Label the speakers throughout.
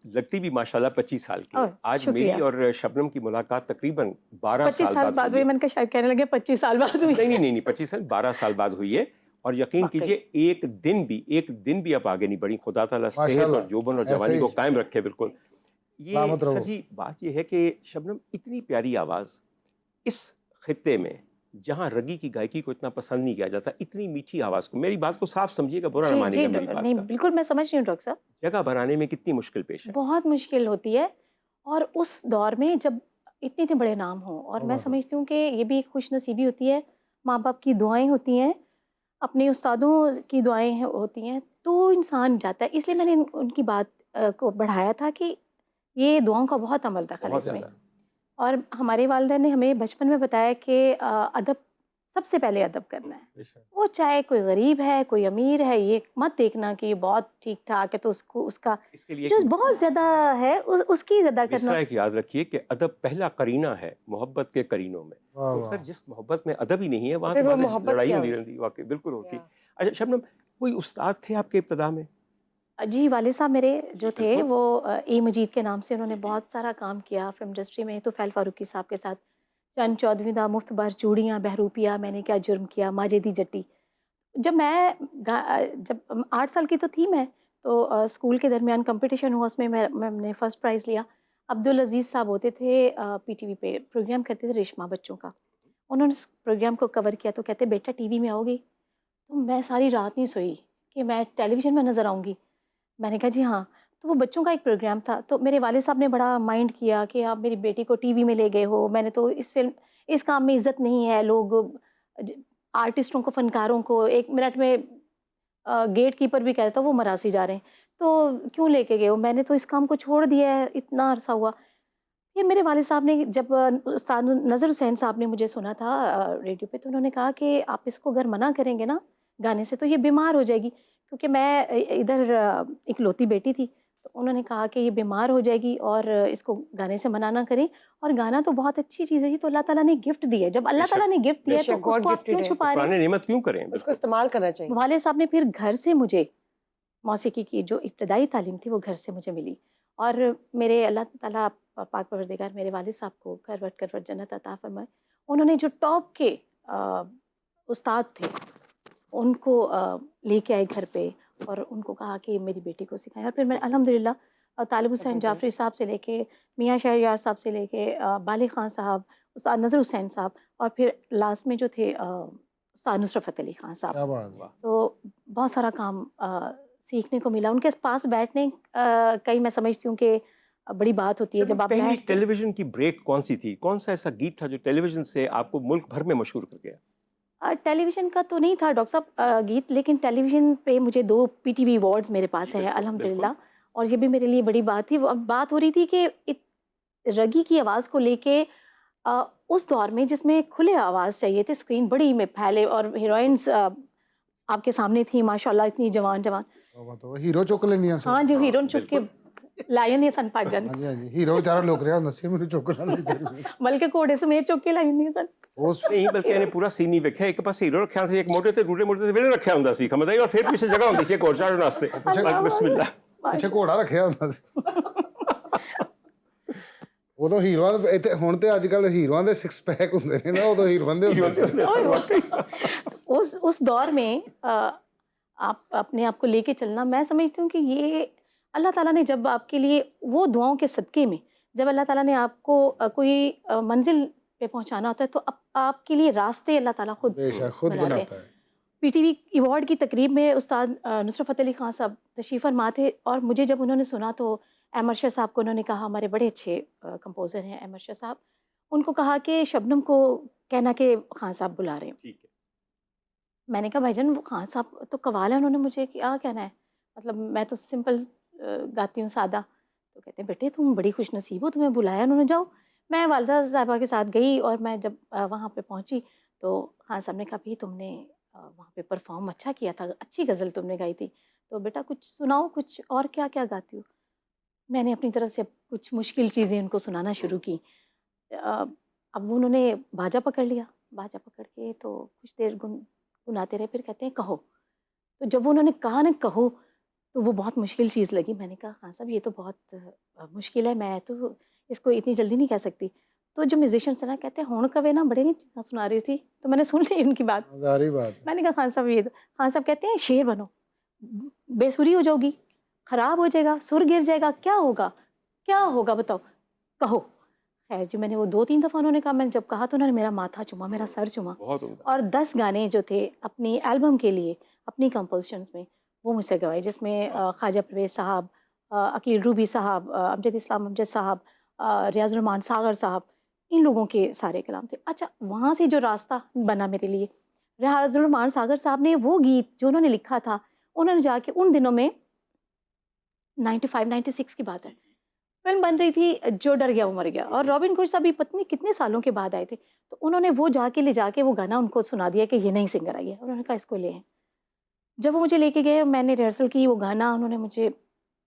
Speaker 1: लगती भी माशाल्लाह 25 साल की
Speaker 2: ओह,
Speaker 1: है। आज मेरी
Speaker 2: शुक्रिया।
Speaker 1: और शबनम की मुलाकात तकरीबन 12
Speaker 2: 25
Speaker 1: साल
Speaker 2: साल
Speaker 1: बाद
Speaker 2: बाद
Speaker 1: हुई
Speaker 2: हुई,
Speaker 1: है।
Speaker 2: मैंने कहा शायद कहने लगे 25 साल बाद हुई।
Speaker 1: नहीं, नहीं, नहीं, नहीं 25 साल 12 साल बाद हुई है। और यकीन
Speaker 2: वाक़ई।
Speaker 1: कीजिए एक दिन भी आप आगे नहीं बढ़ी। खुदा ताला सेहत और जोबन और
Speaker 3: माशाल्लाह ऐसे
Speaker 1: जवानी को
Speaker 3: ही
Speaker 1: कायम रखे बिल्कुल। ये
Speaker 3: सलामत
Speaker 1: सर
Speaker 3: रहो।
Speaker 1: जी बात ये है कि शबनम इतनी प्यारी आवाज़ इस खित्ते में जहाँ रगी की गायकी को इतना पसंद नहीं किया जाता, इतनी मीठी आवाज़ को, मेरी बात को साफ समझिएगा, बुरा ना
Speaker 2: जी, जी,
Speaker 1: मानिएगा मेरी बात
Speaker 2: नहीं
Speaker 1: का,
Speaker 2: बिल्कुल मैं समझ रही हूँ डॉक्टर साहब।
Speaker 1: जगह बनाने में कितनी मुश्किल पेश आई।
Speaker 2: बहुत मुश्किल होती है और उस दौर में जब इतने-इतने बड़े नाम हों और
Speaker 3: क्या
Speaker 2: मैं
Speaker 3: बात है।
Speaker 2: समझती हूँ कि ये भी एक खुशनसीबी होती है, माँ-बाप की दुआएँ होती हैं, अपने उस्तादों की दुआएँ होती हैं, तो इंसान जाता है। इसलिए मैंने उनकी बात को बढ़ाया था कि ये दुआओं का बहुत अमल दखल है
Speaker 1: बहुत
Speaker 2: इसमें।
Speaker 1: ज़्यादा।
Speaker 2: और हमारे वालिदैन ने हमें बचपन में बताया कि अदब सबसे पहले अदब करना है।
Speaker 3: बेशक।
Speaker 2: वो चाहे कोई गरीब है, कोई अमीर है, ये मत देखना कि ये बहुत ठीक-ठाक है तो उसको उसका
Speaker 1: इसके लिए
Speaker 2: जो
Speaker 1: एक
Speaker 2: बहुत ज़्यादा है उसकी ज़्यादा
Speaker 1: मिसरा
Speaker 2: करना।
Speaker 1: एक याद रखिए कि अदब पहला करीना है मोहब्बत के करीनों में।
Speaker 3: वाह
Speaker 1: तो
Speaker 3: वाह।
Speaker 1: सर जिस मोहब्बत में अदब ही नहीं है
Speaker 4: तो
Speaker 1: वहाँ
Speaker 4: फिर
Speaker 1: तो
Speaker 4: वो
Speaker 1: वाज़ेह
Speaker 4: मोहब्बत
Speaker 1: लड़ाई
Speaker 4: क्या
Speaker 1: होती
Speaker 4: हुई?
Speaker 1: रहती है, वाक़ई बिल्कुल होती।
Speaker 4: या
Speaker 1: अच्छा शबनम, कोई उस्ताद थे आपके इब्तिदा में?
Speaker 2: जी, वालिद साहब मेरे
Speaker 1: जी
Speaker 2: जो थे
Speaker 1: बिल्कुल।
Speaker 2: वो ए मजीद के नाम से उन्होंने
Speaker 1: जी, जी।
Speaker 2: बहुत सारा काम किया फ़िल्म इंडस्ट्री में। तोफ़ैल फ़ारूक़ी साहब के साथ चंद चौदहवीं मुफ्त बार चूड़ियाँ, बहरूपिया, मैंने क्या जुर्म किया, माजिदी जट्टी। जब 8 साल की तो थी मैं, तो स्कूल के दरमियान कॉम्पिटिशन हुआ, उसमें मैंने फ़र्स्ट प्राइज़ लिया। अब्दुल अज़ीज़ साहब होते थे, पीटीवी पे प्रोग्राम करते थे रेशमा बच्चों का। उन्होंने उस प्रोग्राम को कवर किया तो कहते बेटा टीवी में आओगी? तो मैं सारी रात नहीं सोई कि मैं टेलीविज़न में नज़र आऊँगी। मैंने कहा जी हाँ। तो वो बच्चों का एक प्रोग्राम था, तो मेरे वालिद साहब ने बड़ा माइंड किया कि आप मेरी बेटी को टीवी में ले गए हो, मैंने तो इस काम में इज़्ज़त नहीं है, लोग ज आर्टिस्टों को, फ़नकारों को 1 मिनट में गेट कीपर भी कह देता वो मरासी जा रहे हैं, तो क्यों लेके गए हो? मैंने तो इस काम को छोड़ दिया है, इतना अरसा हुआ। ये मेरे वालिद साहब ने जब उस्ताद नज़र हुसैन साहब ने मुझे सुना था रेडियो पे, तो उन्होंने कहा कि आप इसको अगर मना करेंगे ना गाने से तो ये बीमार हो जाएगी। क्योंकि मैं इधर इकलौती बेटी थी, तो उन्होंने कहा कि ये बीमार हो जाएगी और इसको गाने से मना ना करें। और गाना तो बहुत अच्छी चीज़ है जी, तो अल्लाह ताला ने गिफ्ट दी है। जब अल्लाह ताला
Speaker 1: बेशक,
Speaker 2: ने गिफ्ट दिया है तो
Speaker 4: बेशक गॉड
Speaker 2: उसको आप
Speaker 4: गिफ्टेड
Speaker 2: क्यों
Speaker 4: है,
Speaker 1: तो
Speaker 2: छुपा रहे हैं?
Speaker 1: फ़ुरान नेमत क्यों करें?
Speaker 4: उसको
Speaker 1: बिल्कुल।
Speaker 4: इस्तेमाल करना चाहिए।
Speaker 2: वालिद साहब ने फिर घर से मुझे मौसीकी की जो इब्तदाई तालीम थी वो घर से मुझे मिली। और मेरे अल्लाह ताला पाक परवरदिगार मेरे वालिद साहब को करवट करवट जन्नत अता फ़रमाए। उन्होंने जो टॉप के उस्ताद थे उनको लेके आए घर पे और उनको कहा कि मेरी बेटी को सिखाएं। और फिर मैं अल्हम्दुलिल्लाह तालिब हुसैन जाफ़री
Speaker 4: ज़बरदस्त।
Speaker 2: साहब से लेके मियाँ शहरयार साहब से लेके बालिग़ ख़ान साहब, उस्ताद नज़र हुसैन साहब और फिर लास्ट में जो थे उस्ताद नुसरत फ़तेह अली ख़ान साहब।
Speaker 3: क्या बात है।
Speaker 1: वाह!
Speaker 2: तो बहुत सारा काम सीखने को मिला। उनके पास बैठने कहीं मैं समझती हूँ कि बड़ी बात होती है
Speaker 1: शबनम,
Speaker 2: जब आप
Speaker 1: पहली
Speaker 2: बैठते हैं।
Speaker 1: टेलीविज़न की ब्रेक कौन-सी थी? कौन-सा ऐसा गीत था जो टेलीविज़न से आपको मुल्क भर में मशहूर कर गया?
Speaker 2: टेलीविज़न का तो नहीं था डॉक्टर साहब गीत, लेकिन टेलीविज़न पे मुझे 2 पीटीवी अवार्ड्स मेरे
Speaker 1: जी
Speaker 2: पास हैं
Speaker 1: बिल्कुल, बिल्कुल।
Speaker 2: अल्हम्दुलिल्लाह। और ये भी मेरे लिए बड़ी बात थी। अब बात हो रही थी कि रगी की आवाज़ को लेके उस दौर में जिसमें खुले आवाज़ चाहिए थे, स्क्रीन बड़ी में फैले और हीरोइन्स आपके सामने थी माशाल्लाह इतनी जवान-जवान।
Speaker 3: क्या बात है। हीरो चुक लेंदियां सो।
Speaker 2: हाँ जी,
Speaker 1: हाँ,
Speaker 2: हीरोइन चुक के
Speaker 1: बिल्कुल।
Speaker 2: लाई ਹੁੰਦੀਆਂ ਸਨ ਭੱਜਣ।
Speaker 3: हाँ जी हाँ जी, हीरो बेचारा लुक रहा ਹੁੰਦਾ ਸੀ ਮੈਨੂੰ ਚੁੱਕ ਲੈਂਦੇ ਸੀ।
Speaker 2: बल्कि घोड़े समेत चुक के लाई ਹੁੰਦੀਆਂ ਸਨ।
Speaker 3: ਉਸ
Speaker 1: नहीं बल्कि ਇਹਨੇ ਪੂਰਾ ਸੀਨ ਨਹੀਂ ਵੇਖਿਆ। ਇੱਕ ਪਾਸੇ ਹੀਰੋ ਰੱਖਿਆ ਸੀ, ਇੱਕ ਮੋਢੇ ਤੇ ਦੂਜੇ ਮੋਢੇ ਤੇ ਵਿਲਨ ਰੱਖਿਆ ਹੁੰਦਾ ਸੀ, ਸਮਝਦੇ ਹੋ? ਫਿਰ ਪਿੱਛੇ ਜਗ੍ਹਾ ਹੁੰਦੀ ਸੀ ਇੱਕ ਹੋਰ ਚੜ੍ਹਨ ਵਾਸਤੇ।
Speaker 2: अल्लाह
Speaker 1: ਬਿਸਮਿਲ੍ਲਾ।
Speaker 3: ਪਿੱਛੇ ਘੋੜਾ ਰੱਖਿਆ ਹੁੰਦਾ ਸੀ। ਉਦੋਂ ਹੀਰੋਆਂ ਦੇ ਇੱਥੇ ਹੁਣ ਤੇ ਅੱਜ ਕੱਲ ਹੀਰੋਆਂ ਦੇ 6 ਪੈਕ ਹੁੰਦੇ ਨੇ ਨਾ, ਉਦੋਂ ਹੀਰੋਆਂ ਦੇ ਹੁੰਦੇ ਸੀ।
Speaker 2: उस दौर में आप अपने आप को लेके चलना, मैं समझती हूँ कि ये अल्लाह ताला ने जब आपके लिए वो दुआओं के सदक़े में जब अल्लाह ताला ने आपको कोई मंजिल पे पहुँचाना होता है तो आपके लिए रास्ते अल्लाह ताला खुद
Speaker 3: बेशक खुद
Speaker 2: बनाते हैं।
Speaker 3: बनाता है।
Speaker 2: पीटीवी अवार्ड की तकरीब में उस्ताद नुसरत फ़तेह अली ख़ान साहब तशरीफ़ फरमा थे और मुझे जब उन्होंने सुना तो अहमद शाह साहब को उन्होंने कहा, हमारे बड़े अच्छे कंपोज़र हैं अहमद शाह साहब, उनको कहा कि शबनम को कहना कि ख़ान साहब बुला रहे हैं।
Speaker 1: ठीक है।
Speaker 2: मैंने कहा भाईजान वो ख़ान साहब तो कवाल है, उन्होंने मुझे क्या कहना है, मतलब मैं तो सिंपल गाती हूँ सादा। तो कहते हैं बेटे तुम बड़ी खुशनसीब हो, तुम्हें बुलाया उन्होंने, जाओ। मैं वालिदा साहिबा के साथ गई और मैं जब वहाँ पे पहुँची तो ख़ान साहब ने कहा भी तुमने वहाँ पे परफॉर्म अच्छा किया था, अच्छी गज़ल तुमने गाई थी, तो बेटा कुछ सुनाओ, कुछ और क्या क्या गाती हो। मैंने अपनी तरफ से कुछ मुश्किल चीज़ें उनको सुनाना शुरू की। अ, अब उन्होंने बाजा पकड़ लिया, बाजा पकड़ के तो कुछ देर गुनगुनाते रहे, फिर कहते हैं कहो। तो जब उन्होंने कहा ना कहो, तो वो बहुत मुश्किल चीज़ लगी। मैंने कहा खान साहब ये तो बहुत मुश्किल है, मैं तो इसको इतनी जल्दी नहीं कह सकती। तो जो म्यूजिशियन थे ना कहते हैं हुण कवे ना बड़े चीज़ां सुना रही थी, तो मैंने सुन ली उनकी बात।
Speaker 3: जारी बात है।
Speaker 2: मैंने कहा खान साहब ये खान साहब कहते हैं शेर बनो, बेसुरी हो जाओगी, ख़राब हो जाएगा, सुर गिर जाएगा, क्या होगा बताओ, कहो। खैर जी मैंने वो 2-3 दफ़ा उन्होंने कहा, मैंने जब कहा तो उन्होंने मेरा माथा चूमा, मेरा सर चूमा।
Speaker 1: बहुत उम्दा।
Speaker 2: और 10 गाने जो थे अपनी एल्बम के लिए, अपनी कंपोजिशंस में, वो मुझसे गवाए, जिसमें ख्वाजा परवेज़ साहब, अकील रूबी साहब, अमजद इस्लाम अमजद साहब, रियाज़ुर रहमान सागर साहब, इन लोगों के सारे कलाम थे। अच्छा वहाँ से जो रास्ता बना मेरे लिए, रियाज़ुर रहमान सागर साहब ने वो गीत जो उन्होंने लिखा था, उन्होंने जाके उन दिनों में 95-96 की बात है, फिल्म बन रही थी जो डर गया वो मर गया, और रॉबिन घोष साहब भी पता नहीं कितने सालों के बाद आए थे, तो उन्होंने वो ले जाके वो गाना उनको सुना दिया कि ये नई सिंगर आई है। उन्होंने कहा इसको ले आएं। जब वो मुझे लेके गए, मैंने रिहर्सल की, वो गाना उन्होंने मुझे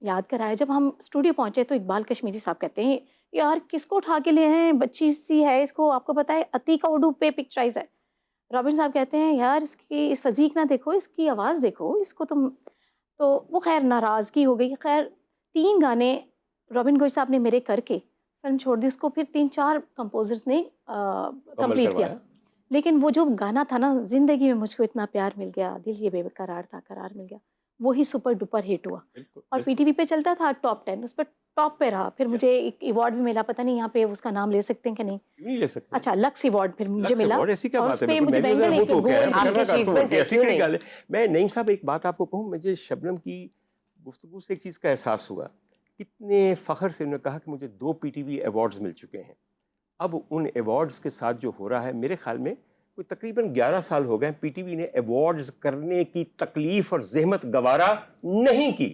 Speaker 2: याद कराया। जब हम स्टूडियो पहुंचे तो इकबाल कश्मीरी साहब कहते हैं यार किसको उठा के ले आए हैं, बच्ची सी है, इसको आपको पता है अतीका उर्दू पे पिक्चराइज है। रॉबिन साहब कहते हैं यार इसकी इस फजीक ना देखो, इसकी आवाज़ देखो, इसको तुम। तो वो खैर नाराज़गी हो गई। खैर 3 गाने रॉबिन घोष साहब ने मेरे करके फिल्म छोड़ दी। उसको फिर 3-4 कंपोजर्स ने कंप्लीट किया।
Speaker 1: करवाया।
Speaker 2: लेकिन वो जो गाना था ना, ज़िंदगी में मुझको इतना प्यार मिल गया, दिल ये बेकरार था, करार मिल गया, वही सुपर डुपर हिट हुआ
Speaker 1: बिल्कुल,
Speaker 2: और
Speaker 1: बिल्कुल।
Speaker 2: पीटीवी पे चलता था टॉप 10, उस पर टॉप पे रहा। फिर मुझे एक अवार्ड भी मिला, पता नहीं यहाँ पे उसका नाम ले सकते हैं कि नहीं।
Speaker 1: क्यों नहीं ले सकते?
Speaker 2: अच्छा लक्स अवार्ड फिर मुझे
Speaker 1: लक्स
Speaker 2: मिला।
Speaker 1: अवार्ड ऐसी क्या
Speaker 2: और
Speaker 1: बात है?
Speaker 2: उस पे
Speaker 1: बिल्कुल,
Speaker 2: मुझे
Speaker 1: मैं भी
Speaker 2: बैंगन
Speaker 1: वो
Speaker 2: एक
Speaker 1: तो कह रहा हूँ,
Speaker 2: गोल्ड
Speaker 1: करना
Speaker 4: आपकी
Speaker 1: करता हूँ,
Speaker 4: achievement है,
Speaker 1: ऐसी
Speaker 4: क्यों
Speaker 1: कोई
Speaker 4: नहीं?
Speaker 1: गल है। मैं नईम साहब एक बात आपको कहूँ, मुझे शबनम की गुफ्तगू से एक चीज़ का एहसास हुआ, कितने फ़ख्र से उन्होंने कहा कि मुझे 2 पीटीवी अवार्ड्स मिल चुके हैं। अब उन अवार्ड्स के साथ जो हो रहा है, मेरे ख्याल में कोई तकरीबन 11 साल हो गए पीटीवी ने अवार्ड्स करने की तकलीफ़ और ज़हमत गवारा नहीं की।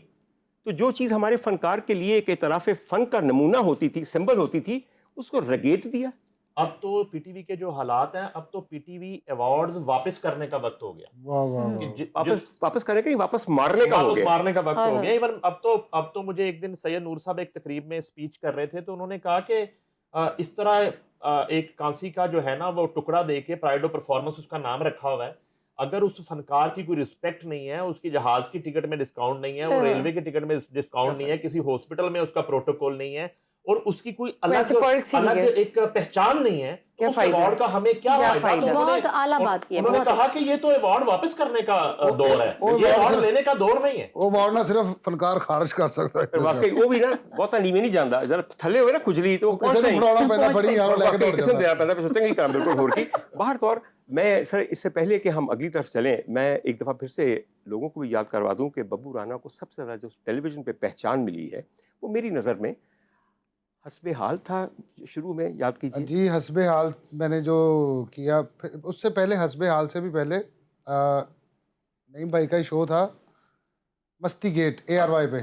Speaker 1: तो जो चीज़ हमारे फ़नकार के लिए एक एतराफ़ फ़न का नमूना होती थी, सिंबल होती थी, उसको रगेत दिया।
Speaker 5: अब तो पीटीवी के जो हालात हैं, अब तो पीटीवी अवार्ड्स वापस करने का वक्त हो गया।
Speaker 3: वाह वाह
Speaker 2: हम्म।
Speaker 5: कि
Speaker 3: वाह।
Speaker 5: जि-
Speaker 1: वापस
Speaker 5: जिस
Speaker 1: वापस करने का नहीं, वापस मारने का हो
Speaker 5: वापस
Speaker 1: गया।
Speaker 5: मारने का वक्त
Speaker 2: हाँ,
Speaker 5: हो
Speaker 2: हाँ।
Speaker 5: गया। इवन अब तो मुझे एक दिन सैयद नूर साहब एक तकरीब में स्पीच कर रहे थे, तो उन्होंने कहा कि इस तरह एक कांसी का जो है ना वो टुकड़ा दे के प्राइड ऑफ परफॉर्मेंस उसका नाम रखा हुआ है। अगर उस फनकार की कोई रिस्पेक्ट नहीं है, उसकी जहाज की टिकट में डिस्काउंट नहीं है, वो
Speaker 2: हाँ।
Speaker 5: रेलवे की टिकट में डिस्काउंट नहीं है, किसी हॉस्पिटल में उसका प्रोटोकॉल नहीं है, और उसकी कोई
Speaker 4: वैसे perks ही
Speaker 5: अलग
Speaker 4: नहीं है।
Speaker 5: एक पहचान नहीं है,
Speaker 4: क्या
Speaker 5: तो उस
Speaker 4: फायदा?
Speaker 5: अवार्ड का हमें क्या
Speaker 4: क्या
Speaker 5: फायदा? तो
Speaker 4: फायदा?
Speaker 5: उन्होंने-
Speaker 2: बहुत आला बात की है,
Speaker 5: उन्होंने
Speaker 2: बहुत
Speaker 5: कहा कि ये तो अवार्ड वापस करने का दौर है,
Speaker 3: वो
Speaker 5: ये
Speaker 3: अवार्ड
Speaker 5: अवार्ड
Speaker 3: सिर्फ-
Speaker 5: लेने का दौर नहीं है।
Speaker 3: वो अवार्ड ना सिर्फ फनकार खारिज कर सकता
Speaker 1: फिर
Speaker 3: है।
Speaker 1: वाकई वो भी ना बहुत नीवे नहीं जानता, जरा थले हुए ना खुजली तो वो
Speaker 3: ਕਿਸੇ
Speaker 1: पहुंचता
Speaker 3: ਨੂੰ
Speaker 1: ही
Speaker 3: ਫੜਾਉਣਾ ਪੈਂਦਾ ਫੜੀ ਯਾਰ ਲੈ ਕੇ
Speaker 1: वाकई
Speaker 3: दौड़
Speaker 1: किस्म
Speaker 3: जाता
Speaker 1: देना पैदा फिर सोचेंगे काम बिल्कुल होर की बाहर तौर। मैं सर इससे पहले कि हम अगली तरफ चलें, मैं एक दफ़ा फिर से लोगों को भी याद करवा दूं कि बब्बू राना को सबसे ज़्यादा जो टेलीविज़न पे पहचान मिली है वो मेरी नज़र में हस्बे हाल था। शुरू में याद कीजिए।
Speaker 3: जी हस्बे हाल मैंने जो किया, फिर उससे पहले हस्बे हाल से भी पहले नईम भाई का ही शो था मस्ती गेट ARY पे।